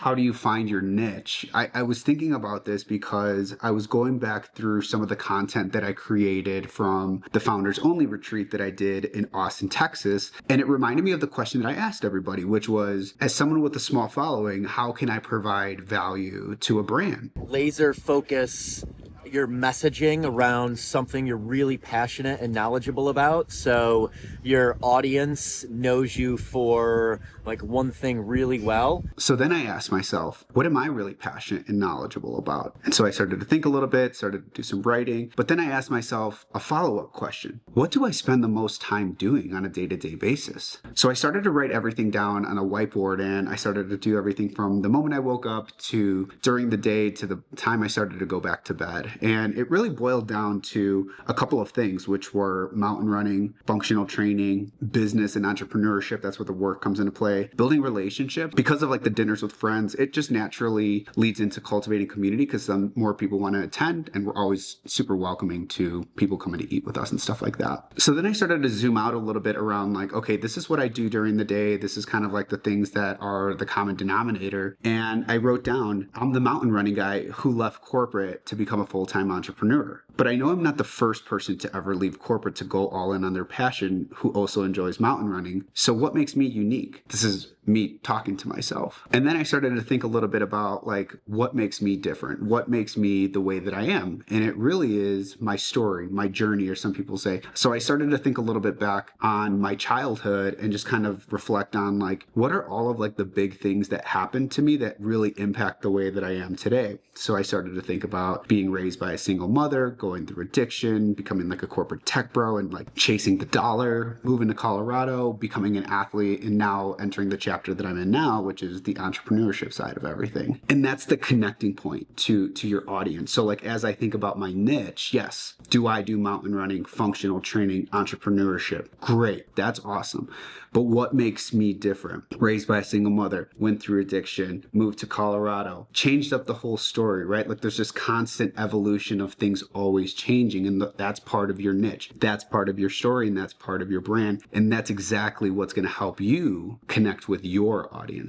How do you find your niche? I was thinking about this because I was going back through some of the content that I created from the Founders Only retreat that I did in Austin, Texas. And it reminded me of the question that I asked everybody, which was, as someone with a small following, how can I provide value to a brand? Laser focus your messaging around something you're really passionate and knowledgeable about, so your audience knows you for like one thing really well. So then I asked myself, what am I really passionate and knowledgeable about? And so I started to think a little bit, started to do some writing, but then I asked myself a follow-up question. What do I spend the most time doing on a day-to-day basis? So I started to write everything down on a whiteboard, and I started to do everything from the moment I woke up to during the day to the time I started to go back to bed. And it really boiled down to a couple of things, which were mountain running, functional training, business and entrepreneurship. That's where the work comes into play. Building relationships. Because of like the dinners with friends, it just naturally leads into cultivating community because some more people want to attend, and we're always super welcoming to people coming to eat with us and stuff like that. So then I started to zoom out a little bit around like, okay, this is what I do during the day. This is kind of like the things that are the common denominator. And I wrote down, I'm the mountain running guy who left corporate to become a full-time entrepreneur. But I know I'm not the first person to ever leave corporate to go all in on their passion who also enjoys mountain running. So what makes me unique? This is me talking to myself. And then I started to think a little bit about like, what makes me different? What makes me the way that I am? And it really is my story, my journey, or some people say. So I started to think a little bit back on my childhood and just kind of reflect on like, what are all of like the big things that happened to me that really impact the way that I am today? So I started to think about being raised by a single mother, going through addiction, becoming like a corporate tech bro and like chasing the dollar, moving to Colorado, becoming an athlete, and now entering the chapter that I'm in now, which is the entrepreneurship side of everything. And that's the connecting point to your audience. So like, as I think about my niche, yes, do I do mountain running, functional training, entrepreneurship? Great. That's awesome. But what makes me different? Raised by a single mother, went through addiction, moved to Colorado, changed up the whole story, right? Like there's this constant evolution of things always changing, and that's part of your niche. That's part of your story, and that's part of your brand. And that's exactly what's going to help you connect with your audience.